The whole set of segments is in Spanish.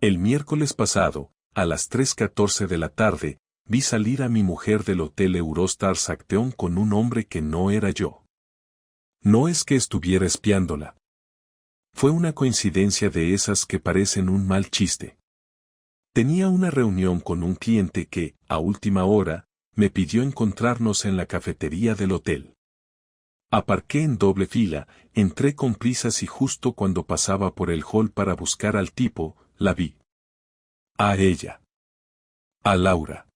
El miércoles pasado, a las 3:14 de la tarde, vi salir a mi mujer del Hotel Eurostar Sancteon con un hombre que no era yo. No es que estuviera espiándola. Fue una coincidencia de esas que parecen un mal chiste. Tenía una reunión con un cliente que, a última hora, me pidió encontrarnos en la cafetería del hotel. Aparqué en doble fila, entré con prisas y justo cuando pasaba por el hall para buscar al tipo, la vi. A ella. A Laura.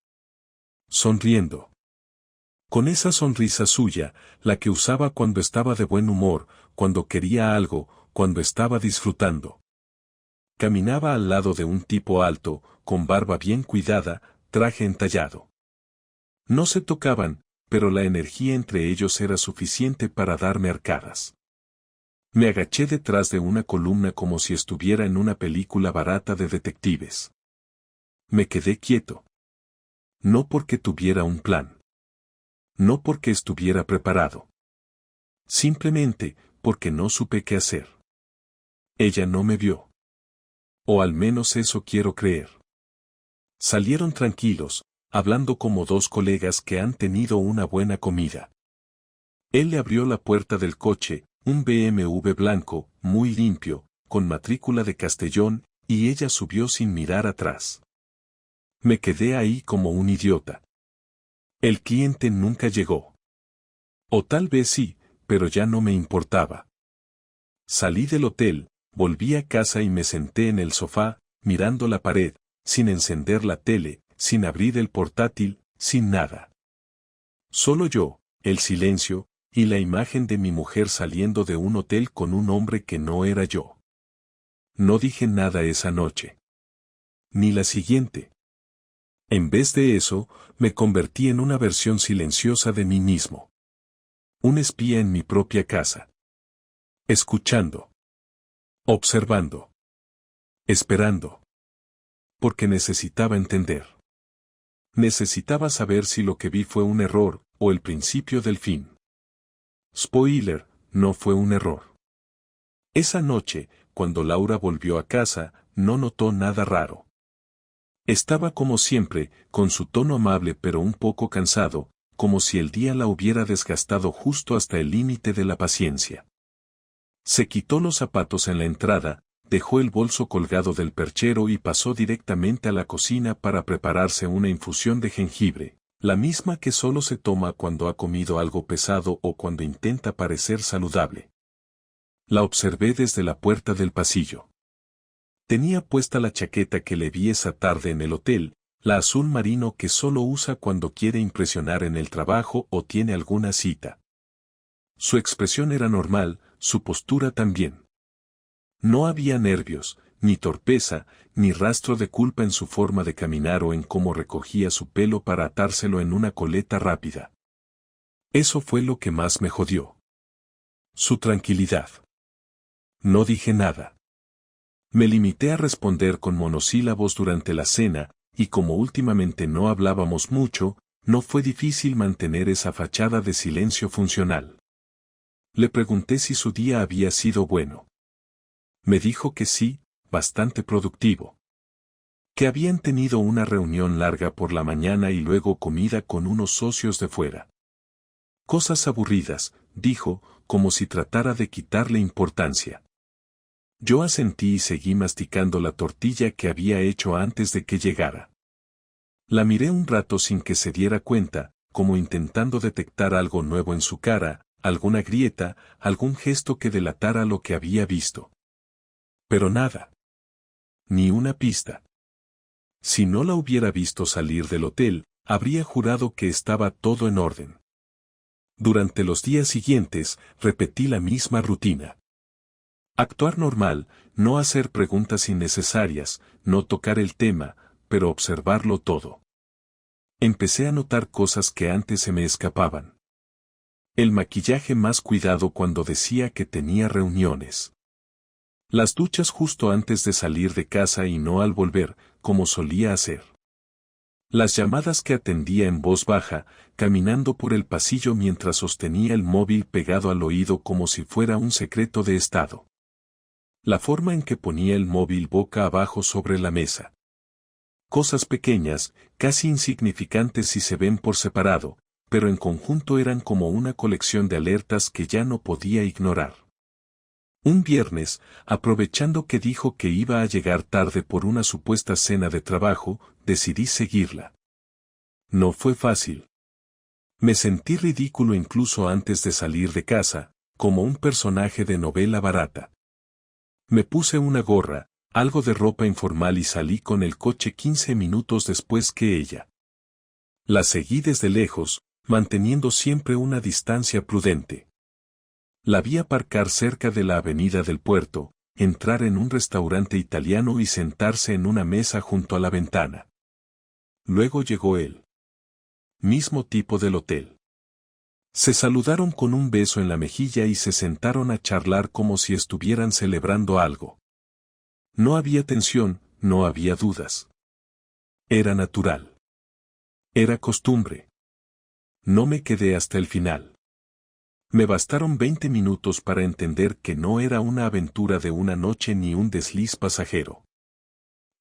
Sonriendo. Con esa sonrisa suya, la que usaba cuando estaba de buen humor, cuando quería algo, cuando estaba disfrutando. Caminaba al lado de un tipo alto, con barba bien cuidada, traje entallado. No se tocaban, pero la energía entre ellos era suficiente para darme arcadas. Me agaché detrás de una columna como si estuviera en una película barata de detectives. Me quedé quieto. No porque tuviera un plan. No porque estuviera preparado. Simplemente, porque no supe qué hacer. Ella no me vio. O al menos eso quiero creer. Salieron tranquilos, hablando como dos colegas que han tenido una buena comida. Él le abrió la puerta del coche, un BMW blanco, muy limpio, con matrícula de Castellón, y ella subió sin mirar atrás. Me quedé ahí como un idiota. El cliente nunca llegó. O tal vez sí, pero ya no me importaba. Salí del hotel, volví a casa y me senté en el sofá, mirando la pared, sin encender la tele, sin abrir el portátil, sin nada. Solo yo, el silencio, y la imagen de mi mujer saliendo de un hotel con un hombre que no era yo. No dije nada esa noche. Ni la siguiente. En vez de eso, me convertí en una versión silenciosa de mí mismo. Un espía en mi propia casa. Escuchando. Observando. Esperando. Porque necesitaba entender. Necesitaba saber si lo que vi fue un error, o el principio del fin. Spoiler, no fue un error. Esa noche, cuando Laura volvió a casa, no notó nada raro. Estaba como siempre, con su tono amable pero un poco cansado, como si el día la hubiera desgastado justo hasta el límite de la paciencia. Se quitó los zapatos en la entrada, dejó el bolso colgado del perchero y pasó directamente a la cocina para prepararse una infusión de jengibre, la misma que solo se toma cuando ha comido algo pesado o cuando intenta parecer saludable. La observé desde la puerta del pasillo. Tenía puesta la chaqueta que le vi esa tarde en el hotel, la azul marino que solo usa cuando quiere impresionar en el trabajo o tiene alguna cita. Su expresión era normal, su postura también. No había nervios, ni torpeza, ni rastro de culpa en su forma de caminar o en cómo recogía su pelo para atárselo en una coleta rápida. Eso fue lo que más me jodió. Su tranquilidad. No dije nada. Me limité a responder con monosílabos durante la cena, y como últimamente no hablábamos mucho, no fue difícil mantener esa fachada de silencio funcional. Le pregunté si su día había sido bueno. Me dijo que sí, bastante productivo. Que habían tenido una reunión larga por la mañana y luego comida con unos socios de fuera. Cosas aburridas, dijo, como si tratara de quitarle importancia. Yo asentí y seguí masticando la tortilla que había hecho antes de que llegara. La miré un rato sin que se diera cuenta, como intentando detectar algo nuevo en su cara, alguna grieta, algún gesto que delatara lo que había visto. Pero nada. Ni una pista. Si no la hubiera visto salir del hotel, habría jurado que estaba todo en orden. Durante los días siguientes, repetí la misma rutina. Actuar normal, no hacer preguntas innecesarias, no tocar el tema, pero observarlo todo. Empecé a notar cosas que antes se me escapaban. El maquillaje más cuidado cuando decía que tenía reuniones. Las duchas justo antes de salir de casa y no al volver, como solía hacer. Las llamadas que atendía en voz baja, caminando por el pasillo mientras sostenía el móvil pegado al oído como si fuera un secreto de estado. La forma en que ponía el móvil boca abajo sobre la mesa. Cosas pequeñas, casi insignificantes si se ven por separado, pero en conjunto eran como una colección de alertas que ya no podía ignorar. Un viernes, aprovechando que dijo que iba a llegar tarde por una supuesta cena de trabajo, decidí seguirla. No fue fácil. Me sentí ridículo incluso antes de salir de casa, como un personaje de novela barata. Me puse una gorra, algo de ropa informal y salí con el coche 15 minutos después que ella. La seguí desde lejos, manteniendo siempre una distancia prudente. La vi aparcar cerca de la avenida del puerto, entrar en un restaurante italiano y sentarse en una mesa junto a la ventana. Luego llegó él. Mismo tipo del hotel. Se saludaron con un beso en la mejilla y se sentaron a charlar como si estuvieran celebrando algo. No había tensión, no había dudas. Era natural. Era costumbre. No me quedé hasta el final. Me bastaron 20 minutos para entender que no era una aventura de una noche ni un desliz pasajero.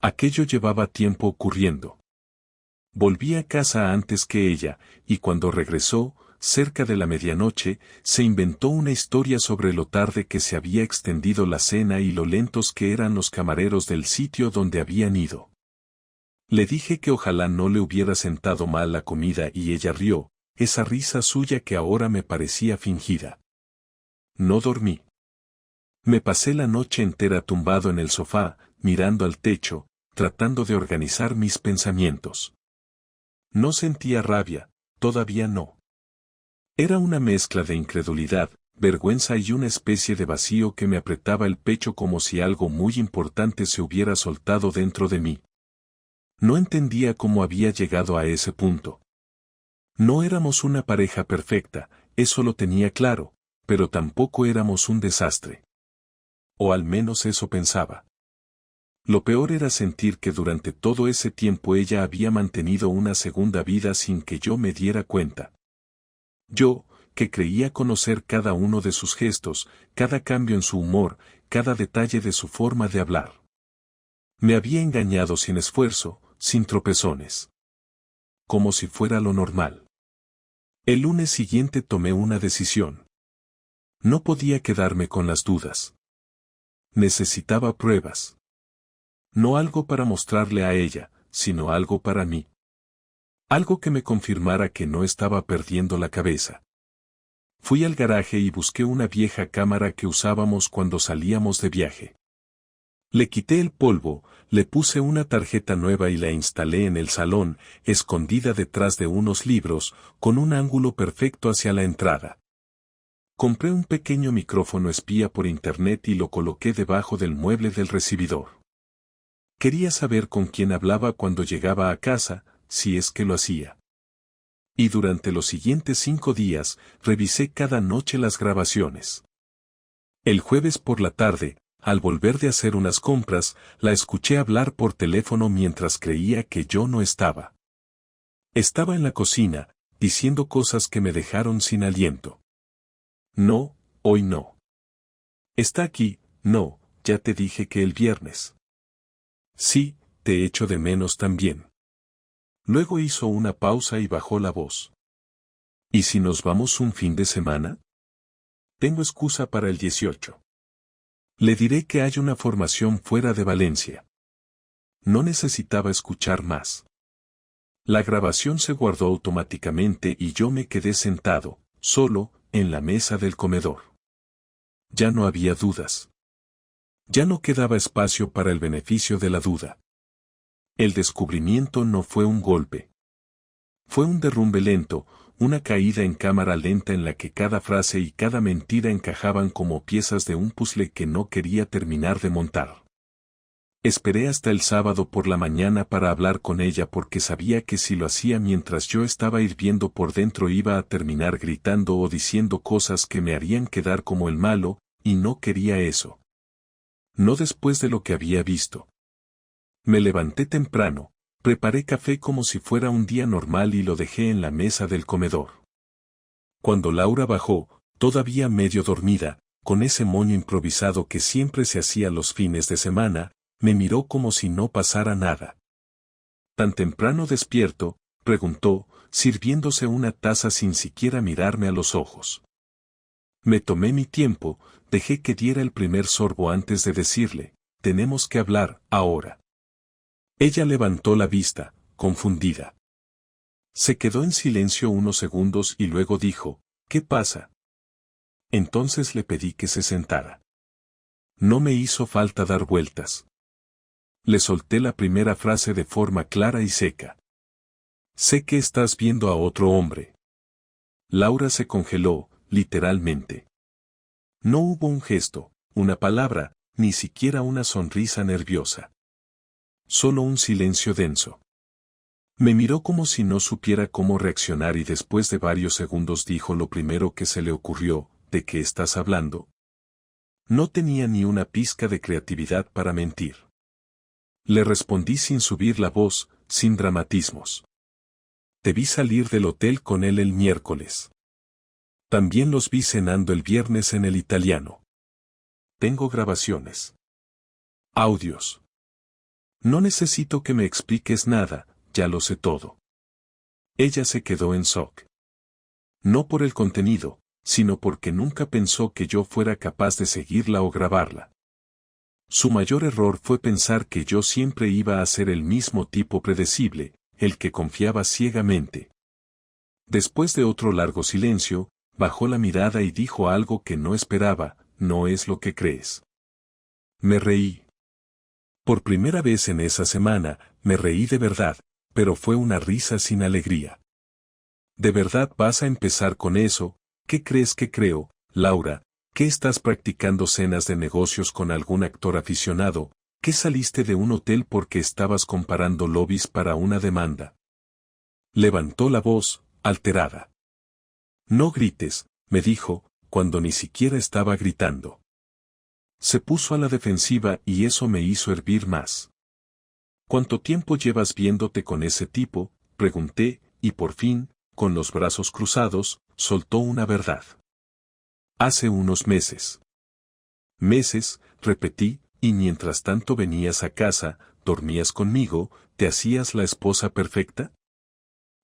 Aquello llevaba tiempo ocurriendo. Volví a casa antes que ella, y cuando regresó, cerca de la medianoche, se inventó una historia sobre lo tarde que se había extendido la cena y lo lentos que eran los camareros del sitio donde habían ido. Le dije que ojalá no le hubiera sentado mal la comida y ella rió, esa risa suya que ahora me parecía fingida. No dormí. Me pasé la noche entera tumbado en el sofá, mirando al techo, tratando de organizar mis pensamientos. No sentía rabia, todavía no. Era una mezcla de incredulidad, vergüenza y una especie de vacío que me apretaba el pecho como si algo muy importante se hubiera soltado dentro de mí. No entendía cómo había llegado a ese punto. No éramos una pareja perfecta, eso lo tenía claro, pero tampoco éramos un desastre. O al menos eso pensaba. Lo peor era sentir que durante todo ese tiempo ella había mantenido una segunda vida sin que yo me diera cuenta. Yo, que creía conocer cada uno de sus gestos, cada cambio en su humor, cada detalle de su forma de hablar. Me había engañado sin esfuerzo, sin tropezones. Como si fuera lo normal. El lunes siguiente tomé una decisión. No podía quedarme con las dudas. Necesitaba pruebas. No algo para mostrarle a ella, sino algo para mí. Algo que me confirmara que no estaba perdiendo la cabeza. Fui al garaje y busqué una vieja cámara que usábamos cuando salíamos de viaje. Le quité el polvo, le puse una tarjeta nueva y la instalé en el salón, escondida detrás de unos libros, con un ángulo perfecto hacia la entrada. Compré un pequeño micrófono espía por internet y lo coloqué debajo del mueble del recibidor. Quería saber con quién hablaba cuando llegaba a casa, si es que lo hacía. Y durante los siguientes 5 días, revisé cada noche las grabaciones. El jueves por la tarde, al volver de hacer unas compras, la escuché hablar por teléfono mientras creía que yo no estaba. Estaba en la cocina, diciendo cosas que me dejaron sin aliento. No, hoy no. Está aquí, no, ya te dije que el viernes. Sí, te echo de menos también. Luego hizo una pausa y bajó la voz. ¿Y si nos vamos un fin de semana? Tengo excusa para el 18. Le diré que hay una formación fuera de Valencia. No necesitaba escuchar más. La grabación se guardó automáticamente y yo me quedé sentado, solo, en la mesa del comedor. Ya no había dudas. Ya no quedaba espacio para el beneficio de la duda. El descubrimiento no fue un golpe. Fue un derrumbe lento, una caída en cámara lenta en la que cada frase y cada mentira encajaban como piezas de un puzzle que no quería terminar de montar. Esperé hasta el sábado por la mañana para hablar con ella porque sabía que si lo hacía mientras yo estaba hirviendo por dentro iba a terminar gritando o diciendo cosas que me harían quedar como el malo, y no quería eso. No después de lo que había visto. Me levanté temprano. Preparé café como si fuera un día normal y lo dejé en la mesa del comedor. Cuando Laura bajó, todavía medio dormida, con ese moño improvisado que siempre se hacía los fines de semana, me miró como si no pasara nada. ¿Tan temprano despierto?, preguntó, sirviéndose una taza sin siquiera mirarme a los ojos. Me tomé mi tiempo, dejé que diera el primer sorbo antes de decirle, tenemos que hablar, ahora. Ella levantó la vista, confundida. Se quedó en silencio unos segundos y luego dijo, ¿qué pasa? Entonces le pedí que se sentara. No me hizo falta dar vueltas. Le solté la primera frase de forma clara y seca. Sé que estás viendo a otro hombre. Laura se congeló, literalmente. No hubo un gesto, una palabra, ni siquiera una sonrisa nerviosa. Solo un silencio denso. Me miró como si no supiera cómo reaccionar y después de varios segundos dijo lo primero que se le ocurrió, ¿de qué estás hablando? No tenía ni una pizca de creatividad para mentir. Le respondí sin subir la voz, sin dramatismos. Te vi salir del hotel con él el miércoles. También los vi cenando el viernes en el Italiano. Tengo grabaciones. Audios. No necesito que me expliques nada, ya lo sé todo. Ella se quedó en shock. No por el contenido, sino porque nunca pensó que yo fuera capaz de seguirla o grabarla. Su mayor error fue pensar que yo siempre iba a ser el mismo tipo predecible, el que confiaba ciegamente. Después de otro largo silencio, bajó la mirada y dijo algo que no esperaba, no es lo que crees. Me reí. Por primera vez en esa semana, me reí de verdad, pero fue una risa sin alegría. ¿De verdad vas a empezar con eso? ¿Qué crees que creo, Laura? ¿Qué estás practicando cenas de negocios con algún actor aficionado? ¿Qué saliste de un hotel porque estabas comparando lobbies para una demanda? Levantó la voz, alterada. No grites, me dijo, cuando ni siquiera estaba gritando. Se puso a la defensiva y eso me hizo hervir más. ¿Cuánto tiempo llevas viéndote con ese tipo?, pregunté, y por fin, con los brazos cruzados, soltó una verdad. Hace unos meses. Meses, repetí, y mientras tanto venías a casa, dormías conmigo, ¿te hacías la esposa perfecta?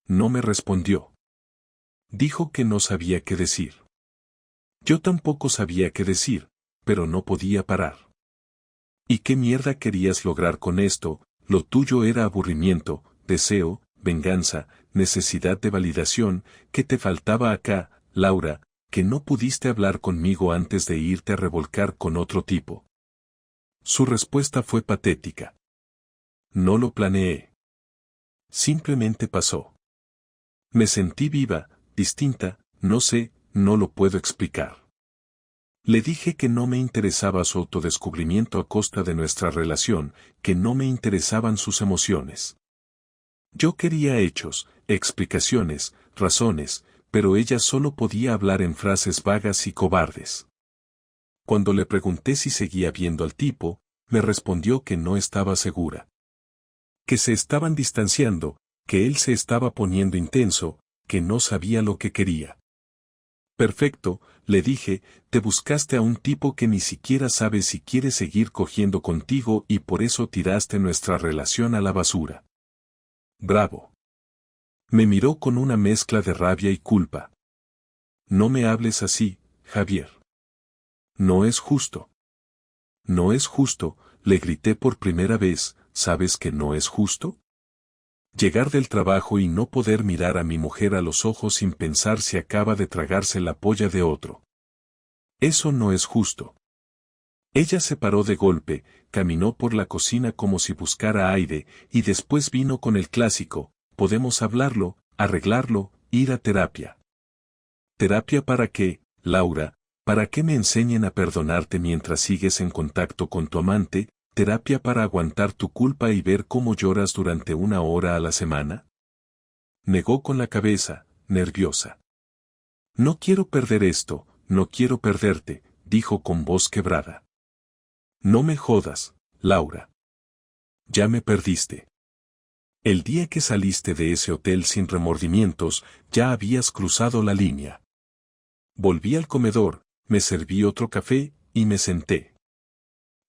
No me respondió. Dijo que no sabía qué decir. Yo tampoco sabía qué decir, pero no podía parar. ¿Y qué mierda querías lograr con esto? Lo tuyo era aburrimiento, deseo, venganza, necesidad de validación. ¿Qué te faltaba acá, Laura, que no pudiste hablar conmigo antes de irte a revolcar con otro tipo? Su respuesta fue patética. No lo planeé. Simplemente pasó. Me sentí viva, distinta, no sé, no lo puedo explicar. Le dije que no me interesaba su autodescubrimiento a costa de nuestra relación, que no me interesaban sus emociones. Yo quería hechos, explicaciones, razones, pero ella solo podía hablar en frases vagas y cobardes. Cuando le pregunté si seguía viendo al tipo, me respondió que no estaba segura. Que se estaban distanciando, que él se estaba poniendo intenso, que no sabía lo que quería. Perfecto, le dije, te buscaste a un tipo que ni siquiera sabe si quiere seguir cogiendo contigo y por eso tiraste nuestra relación a la basura. Bravo. Me miró con una mezcla de rabia y culpa. No me hables así, Javier. No es justo. No es justo, le grité por primera vez, ¿sabes que no es justo? Llegar del trabajo y no poder mirar a mi mujer a los ojos sin pensar si acaba de tragarse la polla de otro. Eso no es justo. Ella se paró de golpe, caminó por la cocina como si buscara aire, y después vino con el clásico, podemos hablarlo, arreglarlo, ir a terapia. ¿Terapia para qué, Laura? ¿Para qué me enseñen a perdonarte mientras sigues en contacto con tu amante? ¿Terapia para aguantar tu culpa y ver cómo lloras durante 1 hora a la semana? Negó con la cabeza, nerviosa. No quiero perder esto, no quiero perderte, dijo con voz quebrada. No me jodas, Laura. Ya me perdiste. El día que saliste de ese hotel sin remordimientos, ya habías cruzado la línea. Volví al comedor, me serví otro café y me senté.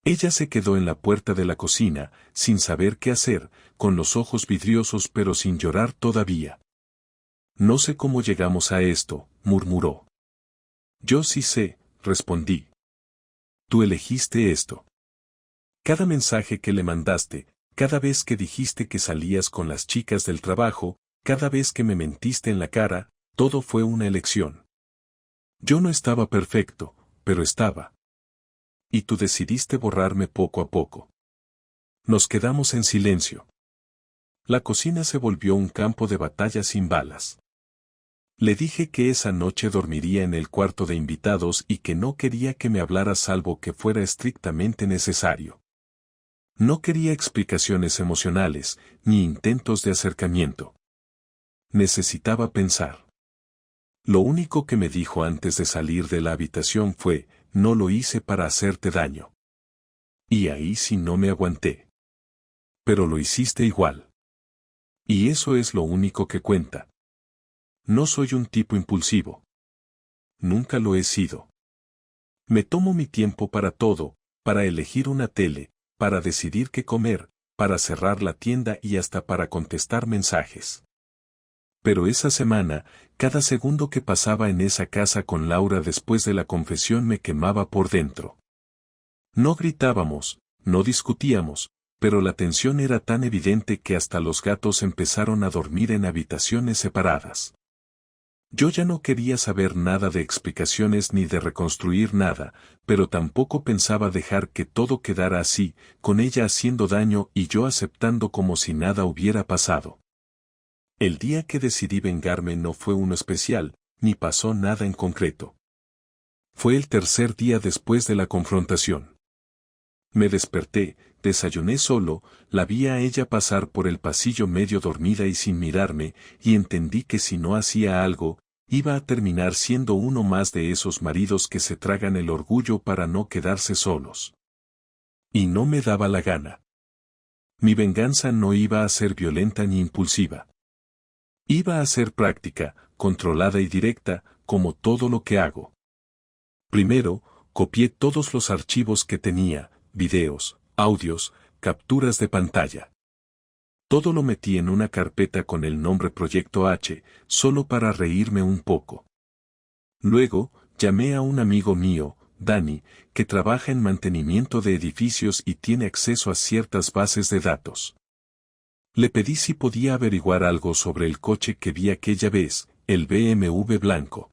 Ella se quedó en la puerta de la cocina, sin saber qué hacer, con los ojos vidriosos pero sin llorar todavía. No sé cómo llegamos a esto, murmuró. Yo sí sé, respondí. Tú elegiste esto. Cada mensaje que le mandaste, cada vez que dijiste que salías con las chicas del trabajo, cada vez que me mentiste en la cara, todo fue una elección. Yo no estaba perfecto, pero estaba. Y tú decidiste borrarme poco a poco. Nos quedamos en silencio. La cocina se volvió un campo de batalla sin balas. Le dije que esa noche dormiría en el cuarto de invitados y que no quería que me hablara salvo que fuera estrictamente necesario. No quería explicaciones emocionales, ni intentos de acercamiento. Necesitaba pensar. Lo único que me dijo antes de salir de la habitación fue, no lo hice para hacerte daño. Y ahí sí no me aguanté. Pero lo hiciste igual. Y eso es lo único que cuenta. No soy un tipo impulsivo. Nunca lo he sido. Me tomo mi tiempo para todo, para elegir una tele, para decidir qué comer, para cerrar la tienda y hasta para contestar mensajes. Pero esa semana, cada segundo que pasaba en esa casa con Laura después de la confesión me quemaba por dentro. No gritábamos, no discutíamos, pero la tensión era tan evidente que hasta los gatos empezaron a dormir en habitaciones separadas. Yo ya no quería saber nada de explicaciones ni de reconstruir nada, pero tampoco pensaba dejar que todo quedara así, con ella haciendo daño y yo aceptando como si nada hubiera pasado. El día que decidí vengarme no fue uno especial, ni pasó nada en concreto. Fue el tercer día después de la confrontación. Me desperté, desayuné solo, la vi a ella pasar por el pasillo medio dormida y sin mirarme, y entendí que si no hacía algo, iba a terminar siendo uno más de esos maridos que se tragan el orgullo para no quedarse solos. Y no me daba la gana. Mi venganza no iba a ser violenta ni impulsiva. Iba a ser práctica, controlada y directa, como todo lo que hago. Primero, copié todos los archivos que tenía, videos, audios, capturas de pantalla. Todo lo metí en una carpeta con el nombre Proyecto H, solo para reírme un poco. Luego, llamé a un amigo mío, Dani, que trabaja en mantenimiento de edificios y tiene acceso a ciertas bases de datos. Le pedí si podía averiguar algo sobre el coche que vi aquella vez, el BMW blanco.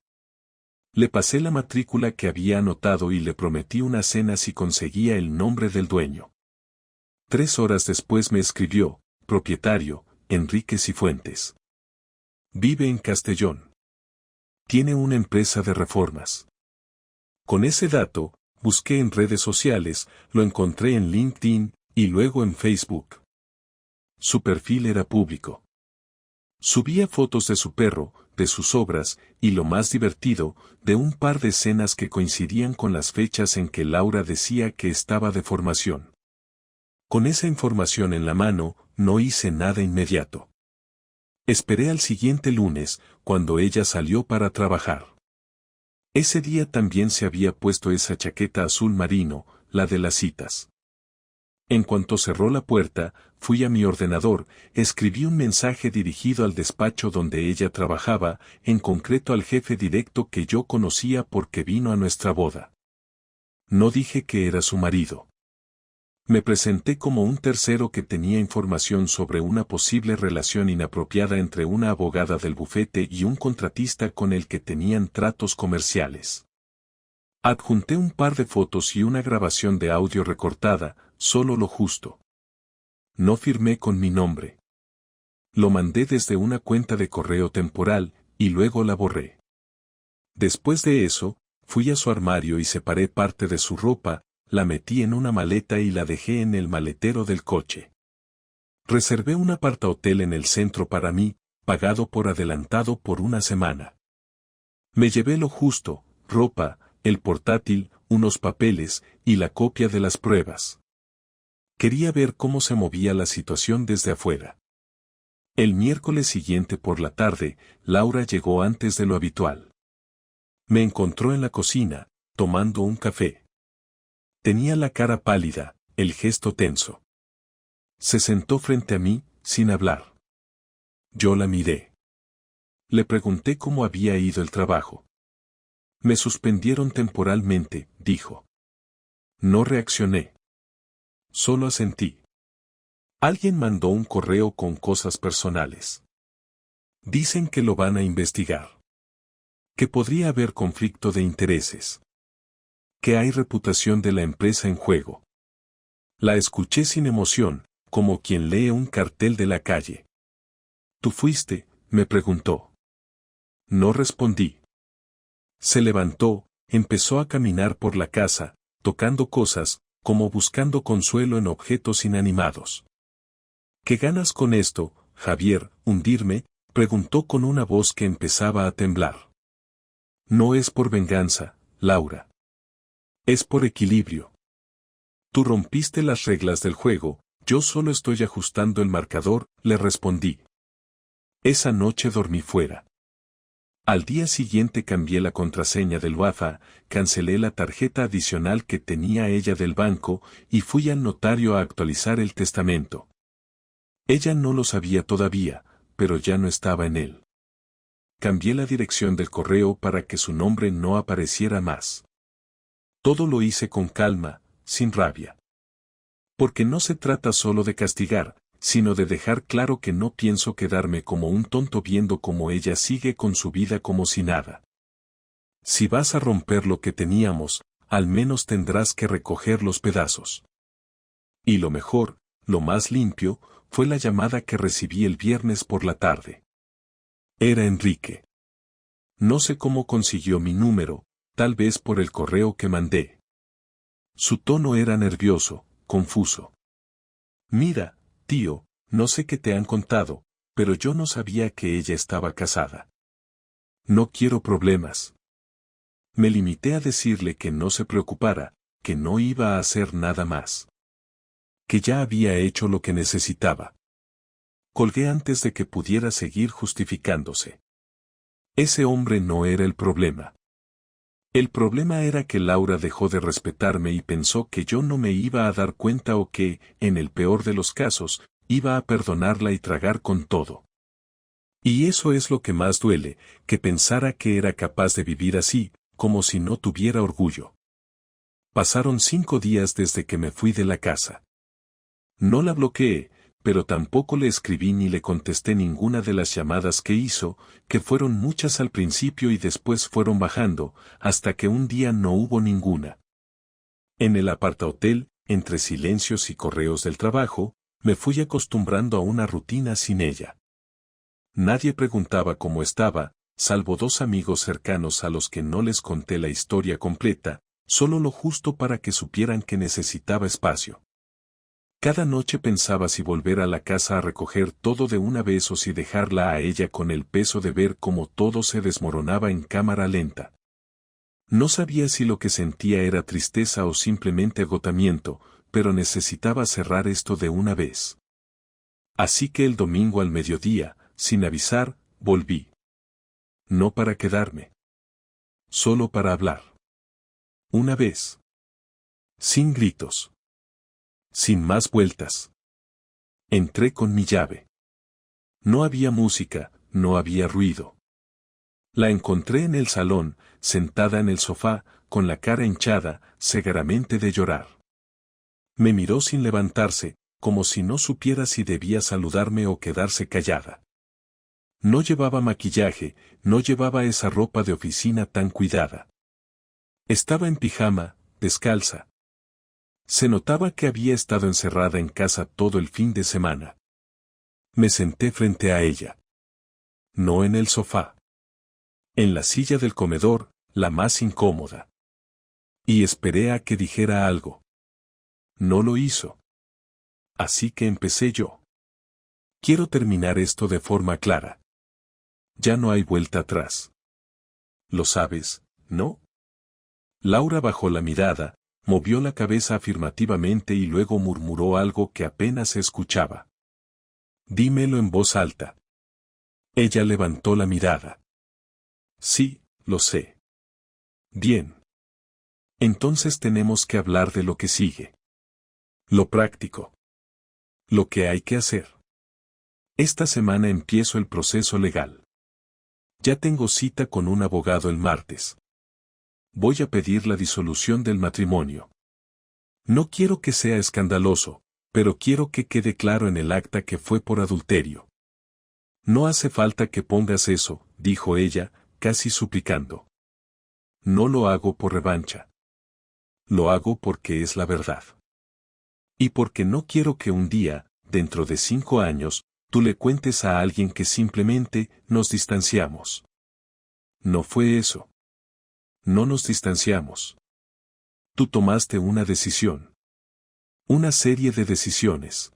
Le pasé la matrícula que había anotado y le prometí una cena si conseguía el nombre del dueño. 3 horas después me escribió, propietario, Enrique Cifuentes. Vive en Castellón. Tiene una empresa de reformas. Con ese dato, busqué en redes sociales, lo encontré en LinkedIn y luego en Facebook. Su perfil era público. Subía fotos de su perro, de sus obras, y lo más divertido, de un par de escenas que coincidían con las fechas en que Laura decía que estaba de formación. Con esa información en la mano, no hice nada inmediato. Esperé al siguiente lunes, cuando ella salió para trabajar. Ese día también se había puesto esa chaqueta azul marino, la de las citas. En cuanto cerró la puerta, fui a mi ordenador, escribí un mensaje dirigido al despacho donde ella trabajaba, en concreto al jefe directo que yo conocía porque vino a nuestra boda. No dije que era su marido. Me presenté como un tercero que tenía información sobre una posible relación inapropiada entre una abogada del bufete y un contratista con el que tenían tratos comerciales. Adjunté un par de fotos y una grabación de audio recortada, solo lo justo. No firmé con mi nombre. Lo mandé desde una cuenta de correo temporal, y luego la borré. Después de eso, fui a su armario y separé parte de su ropa, la metí en una maleta y la dejé en el maletero del coche. Reservé un apartahotel en el centro para mí, pagado por adelantado por una semana. Me llevé lo justo, ropa, el portátil, unos papeles, y la copia de las pruebas. Quería ver cómo se movía la situación desde afuera. El miércoles siguiente por la tarde, Laura llegó antes de lo habitual. Me encontró en la cocina, tomando un café. Tenía la cara pálida, el gesto tenso. Se sentó frente a mí, sin hablar. Yo la miré. Le pregunté cómo había ido el trabajo. Me suspendieron temporalmente, dijo. No reaccioné. Solo asentí. Alguien mandó un correo con cosas personales. Dicen que lo van a investigar. Que podría haber conflicto de intereses. Que hay reputación de la empresa en juego. La escuché sin emoción, como quien lee un cartel de la calle. ¿Tú fuiste?, me preguntó. No respondí. Se levantó, empezó a caminar por la casa, tocando cosas, como buscando consuelo en objetos inanimados. ¿Qué ganas con esto, Javier? ¿Hundirme?, preguntó con una voz que empezaba a temblar. No es por venganza, Laura. Es por equilibrio. Tú rompiste las reglas del juego, yo solo estoy ajustando el marcador, le respondí. Esa noche dormí fuera. Al día siguiente cambié la contraseña del Wi-Fi, cancelé la tarjeta adicional que tenía ella del banco y fui al notario a actualizar el testamento. Ella no lo sabía todavía, pero ya no estaba en él. Cambié la dirección del correo para que su nombre no apareciera más. Todo lo hice con calma, sin rabia. Porque no se trata solo de castigar, sino de dejar claro que no pienso quedarme como un tonto viendo cómo ella sigue con su vida como si nada. Si vas a romper lo que teníamos, al menos tendrás que recoger los pedazos. Y lo mejor, lo más limpio, fue la llamada que recibí el viernes por la tarde. Era Enrique. No sé cómo consiguió mi número, tal vez por el correo que mandé. Su tono era nervioso, confuso. Mira, tío, no sé qué te han contado, pero yo no sabía que ella estaba casada. No quiero problemas. Me limité a decirle que no se preocupara, que no iba a hacer nada más. Que ya había hecho lo que necesitaba. Colgué antes de que pudiera seguir justificándose. Ese hombre no era el problema. El problema era que Laura dejó de respetarme y pensó que yo no me iba a dar cuenta o que, en el peor de los casos, iba a perdonarla y tragar con todo. Y eso es lo que más duele, que pensara que era capaz de vivir así, como si no tuviera orgullo. Pasaron 5 días desde que me fui de la casa. No la bloqueé, pero tampoco le escribí ni le contesté ninguna de las llamadas que hizo, que fueron muchas al principio y después fueron bajando, hasta que un día no hubo ninguna. En el apartahotel, entre silencios y correos del trabajo, me fui acostumbrando a una rutina sin ella. Nadie preguntaba cómo estaba, salvo 2 amigos cercanos a los que no les conté la historia completa, solo lo justo para que supieran que necesitaba espacio. Cada noche pensaba si volver a la casa a recoger todo de una vez o si dejarla a ella con el peso de ver cómo todo se desmoronaba en cámara lenta. No sabía si lo que sentía era tristeza o simplemente agotamiento, pero necesitaba cerrar esto de una vez. Así que el domingo al mediodía, sin avisar, volví. No para quedarme. Solo para hablar. Una vez. Sin gritos. Sin más vueltas. Entré con mi llave. No había música, no había ruido. La encontré en el salón, sentada en el sofá, con la cara hinchada, seguramente de llorar. Me miró sin levantarse, como si no supiera si debía saludarme o quedarse callada. No llevaba maquillaje, no llevaba esa ropa de oficina tan cuidada. Estaba en pijama, descalza. Se notaba que había estado encerrada en casa todo el fin de semana. Me senté frente a ella. No en el sofá. En la silla del comedor, la más incómoda. Y esperé a que dijera algo. No lo hizo. Así que empecé yo. Quiero terminar esto de forma clara. Ya no hay vuelta atrás. Lo sabes, ¿no? Laura bajó la mirada, movió la cabeza afirmativamente y luego murmuró algo que apenas se escuchaba. Dímelo en voz alta. Ella levantó la mirada. Sí, lo sé. Bien. Entonces tenemos que hablar de lo que sigue. Lo práctico. Lo que hay que hacer. Esta semana empiezo el proceso legal. Ya tengo cita con un abogado el martes. Voy a pedir la disolución del matrimonio. No quiero que sea escandaloso, pero quiero que quede claro en el acta que fue por adulterio. No hace falta que pongas eso, dijo ella, casi suplicando. No lo hago por revancha. Lo hago porque es la verdad. Y porque no quiero que un día, dentro de 5 años, tú le cuentes a alguien que simplemente nos distanciamos. No fue eso. No nos distanciamos. Tú tomaste una decisión. Una serie de decisiones.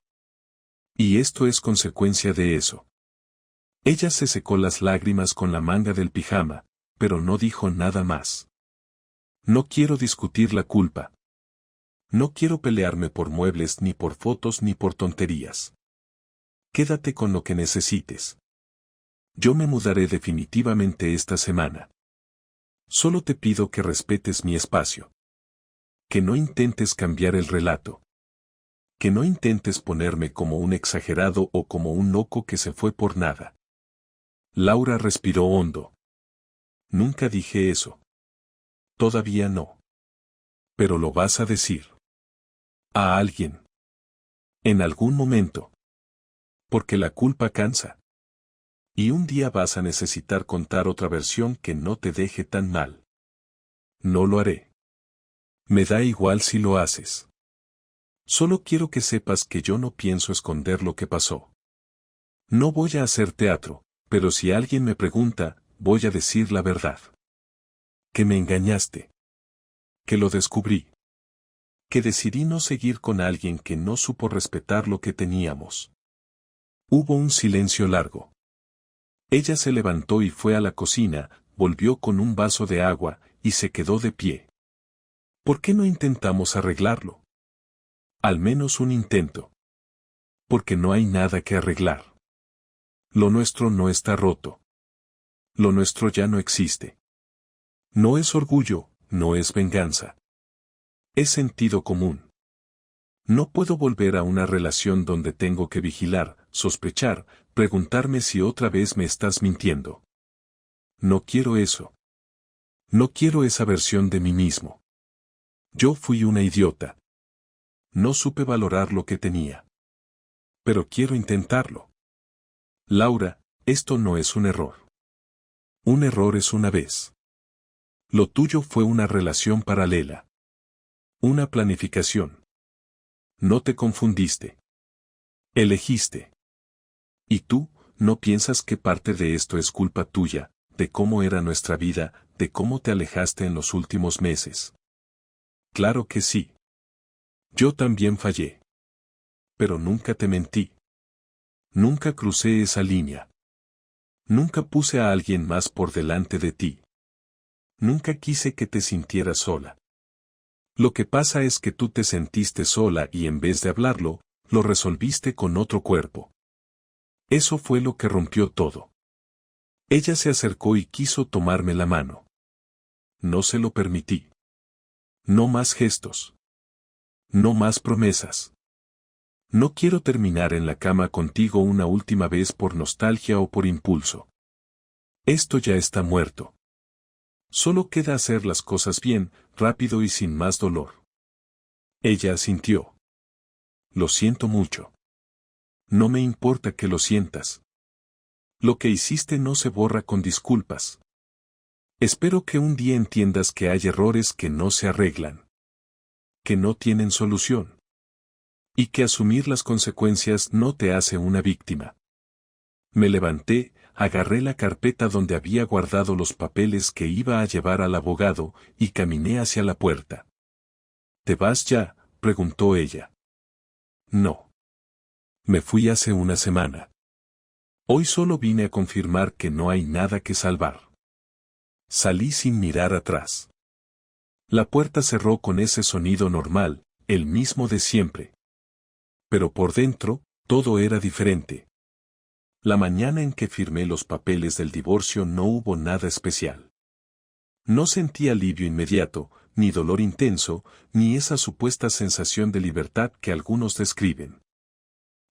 Y esto es consecuencia de eso. Ella se secó las lágrimas con la manga del pijama, pero no dijo nada más. No quiero discutir la culpa. No quiero pelearme por muebles ni por fotos ni por tonterías. Quédate con lo que necesites. Yo me mudaré definitivamente esta semana. Solo te pido que respetes mi espacio. Que no intentes cambiar el relato. Que no intentes ponerme como un exagerado o como un loco que se fue por nada. Laura respiró hondo. Nunca dije eso. Todavía no. Pero lo vas a decir. A alguien. En algún momento. Porque la culpa cansa. Y un día vas a necesitar contar otra versión que no te deje tan mal. No lo haré. Me da igual si lo haces. Solo quiero que sepas que yo no pienso esconder lo que pasó. No voy a hacer teatro, pero si alguien me pregunta, voy a decir la verdad. Que me engañaste. Que lo descubrí. Que decidí no seguir con alguien que no supo respetar lo que teníamos. Hubo un silencio largo. Ella se levantó y fue a la cocina, volvió con un vaso de agua, y se quedó de pie. ¿Por qué no intentamos arreglarlo? Al menos un intento. Porque no hay nada que arreglar. Lo nuestro no está roto. Lo nuestro ya no existe. No es orgullo, no es venganza. Es sentido común. No puedo volver a una relación donde tengo que vigilar, sospechar, preguntarme si otra vez me estás mintiendo. No quiero eso. No quiero esa versión de mí mismo. Yo fui una idiota. No supe valorar lo que tenía. Pero quiero intentarlo. Laura, esto no es un error. Un error es una vez. Lo tuyo fue una relación paralela. Una planificación. No te confundiste. Elegiste. Y tú, ¿no piensas que parte de esto es culpa tuya, de cómo era nuestra vida, de cómo te alejaste en los últimos meses? Claro que sí. Yo también fallé. Pero nunca te mentí. Nunca crucé esa línea. Nunca puse a alguien más por delante de ti. Nunca quise que te sintieras sola. Lo que pasa es que tú te sentiste sola y en vez de hablarlo, lo resolviste con otro cuerpo. Eso fue lo que rompió todo. Ella se acercó y quiso tomarme la mano. No se lo permití. No más gestos. No más promesas. No quiero terminar en la cama contigo una última vez por nostalgia o por impulso. Esto ya está muerto. Solo queda hacer las cosas bien, rápido y sin más dolor. Ella asintió. Lo siento mucho. No me importa que lo sientas. Lo que hiciste no se borra con disculpas. Espero que un día entiendas que hay errores que no se arreglan. Que no tienen solución. Y que asumir las consecuencias no te hace una víctima. Me levanté, agarré la carpeta donde había guardado los papeles que iba a llevar al abogado, y caminé hacia la puerta. ¿Te vas ya?, preguntó ella. No. Me fui hace una semana. Hoy solo vine a confirmar que no hay nada que salvar. Salí sin mirar atrás. La puerta cerró con ese sonido normal, el mismo de siempre. Pero por dentro, todo era diferente. La mañana en que firmé los papeles del divorcio no hubo nada especial. No sentí alivio inmediato, ni dolor intenso, ni esa supuesta sensación de libertad que algunos describen.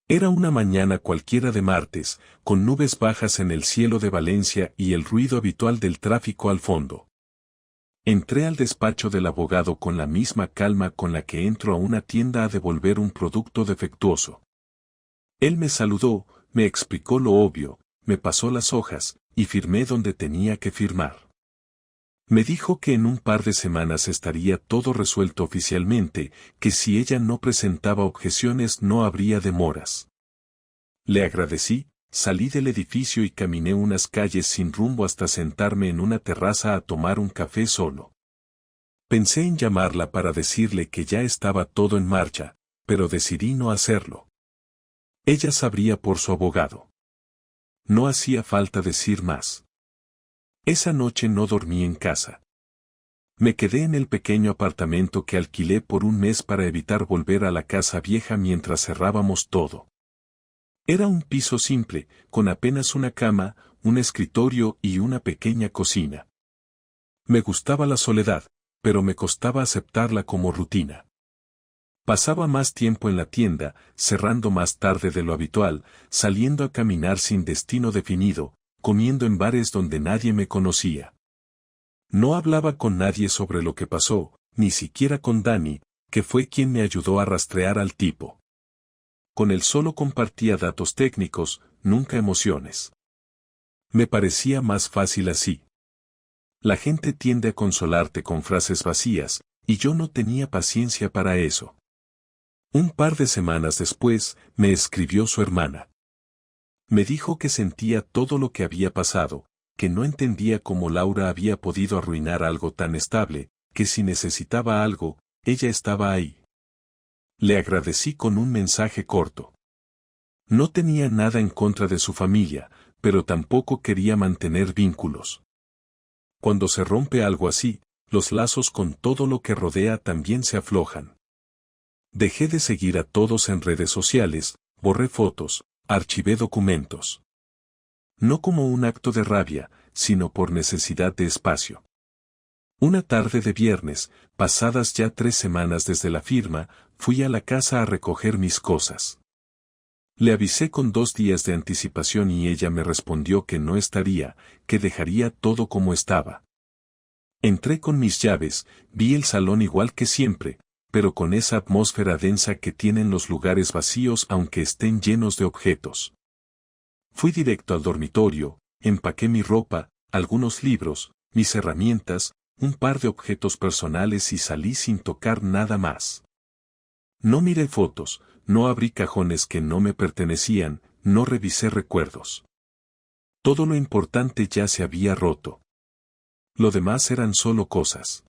Era una mañana cualquiera de martes, con nubes bajas en el cielo de Valencia y el ruido habitual del tráfico al fondo. Entré al despacho del abogado con la misma calma con la que entro a una tienda a devolver un producto defectuoso. Él me saludó, me explicó lo obvio, me pasó las hojas, y firmé donde tenía que firmar. Me dijo que en un par de semanas estaría todo resuelto oficialmente, que si ella no presentaba objeciones no habría demoras. Le agradecí, salí del edificio y caminé unas calles sin rumbo hasta sentarme en una terraza a tomar un café solo. Pensé en llamarla para decirle que ya estaba todo en marcha, pero decidí no hacerlo. Ella sabría por su abogado. No hacía falta decir más. Esa noche no dormí en casa. Me quedé en el pequeño apartamento que alquilé por un mes para evitar volver a la casa vieja mientras cerrábamos todo. Era un piso simple, con apenas una cama, un escritorio y una pequeña cocina. Me gustaba la soledad, pero me costaba aceptarla como rutina. Pasaba más tiempo en la tienda, cerrando más tarde de lo habitual, saliendo a caminar sin destino definido, comiendo en bares donde nadie me conocía. No hablaba con nadie sobre lo que pasó, ni siquiera con Dani, que fue quien me ayudó a rastrear al tipo. Con él solo compartía datos técnicos, nunca emociones. Me parecía más fácil así. La gente tiende a consolarte con frases vacías, y yo no tenía paciencia para eso. Un par de semanas después, me escribió su hermana. Me dijo que sentía todo lo que había pasado, que no entendía cómo Laura había podido arruinar algo tan estable, que si necesitaba algo, ella estaba ahí. Le agradecí con un mensaje corto. No tenía nada en contra de su familia, pero tampoco quería mantener vínculos. Cuando se rompe algo así, los lazos con todo lo que rodea también se aflojan. Dejé de seguir a todos en redes sociales, borré fotos, archivé documentos. No como un acto de rabia, sino por necesidad de espacio. Una tarde de viernes, pasadas ya 3 semanas desde la firma, fui a la casa a recoger mis cosas. Le avisé con 2 días de anticipación y ella me respondió que no estaría, que dejaría todo como estaba. Entré con mis llaves, vi el salón igual que siempre, pero con esa atmósfera densa que tienen los lugares vacíos aunque estén llenos de objetos. Fui directo al dormitorio, empaqué mi ropa, algunos libros, mis herramientas, un par de objetos personales y salí sin tocar nada más. No miré fotos, no abrí cajones que no me pertenecían, no revisé recuerdos. Todo lo importante ya se había roto. Lo demás eran solo cosas.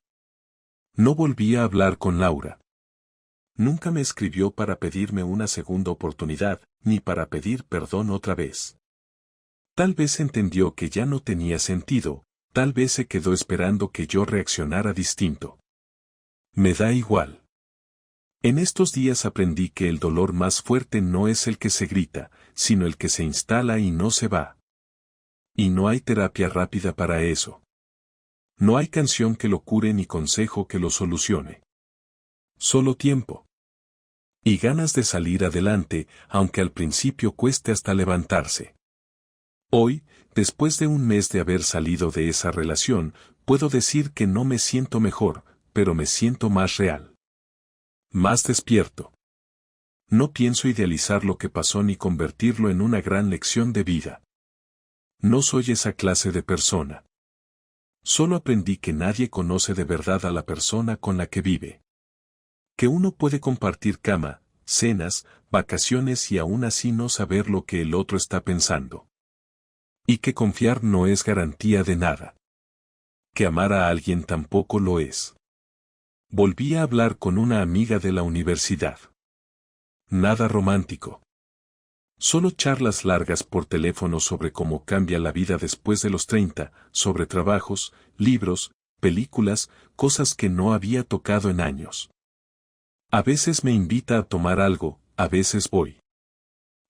No volví a hablar con Laura. Nunca me escribió para pedirme una segunda oportunidad, ni para pedir perdón otra vez. Tal vez entendió que ya no tenía sentido, tal vez se quedó esperando que yo reaccionara distinto. Me da igual. En estos días aprendí que el dolor más fuerte no es el que se grita, sino el que se instala y no se va. Y no hay terapia rápida para eso. No hay canción que lo cure ni consejo que lo solucione. Solo tiempo. Y ganas de salir adelante, aunque al principio cueste hasta levantarse. Hoy, después de un mes de haber salido de esa relación, puedo decir que no me siento mejor, pero me siento más real. Más despierto. No pienso idealizar lo que pasó ni convertirlo en una gran lección de vida. No soy esa clase de persona. Solo aprendí que nadie conoce de verdad a la persona con la que vive. Que uno puede compartir cama, cenas, vacaciones y aún así no saber lo que el otro está pensando. Y que confiar no es garantía de nada. Que amar a alguien tampoco lo es. Volví a hablar con una amiga de la universidad. Nada romántico. Solo charlas largas por teléfono sobre cómo cambia la vida después de los 30, sobre trabajos, libros, películas, cosas que no había tocado en años. A veces me invita a tomar algo, a veces voy.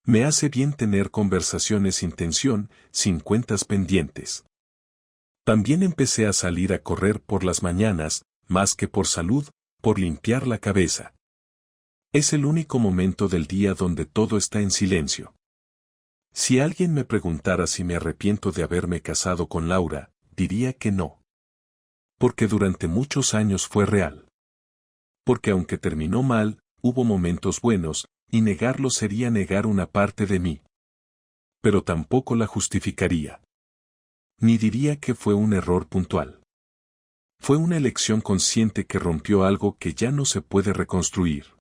Me hace bien tener conversaciones sin tensión, sin cuentas pendientes. También empecé a salir a correr por las mañanas, más que por salud, por limpiar la cabeza. Es el único momento del día donde todo está en silencio. Si alguien me preguntara si me arrepiento de haberme casado con Laura, diría que no. Porque durante muchos años fue real. Porque aunque terminó mal, hubo momentos buenos, y negarlo sería negar una parte de mí. Pero tampoco la justificaría. Ni diría que fue un error puntual. Fue una elección consciente que rompió algo que ya no se puede reconstruir.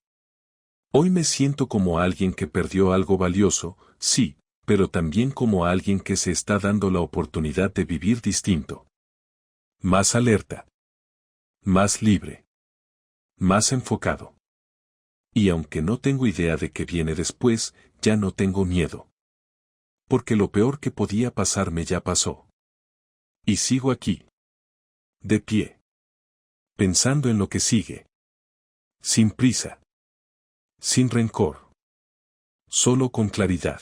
Hoy me siento como alguien que perdió algo valioso, sí, pero también como alguien que se está dando la oportunidad de vivir distinto. Más alerta. Más libre. Más enfocado. Y aunque no tengo idea de qué viene después, ya no tengo miedo. Porque lo peor que podía pasarme ya pasó. Y sigo aquí. De pie. Pensando en lo que sigue. Sin prisa. Sin rencor. Solo con claridad.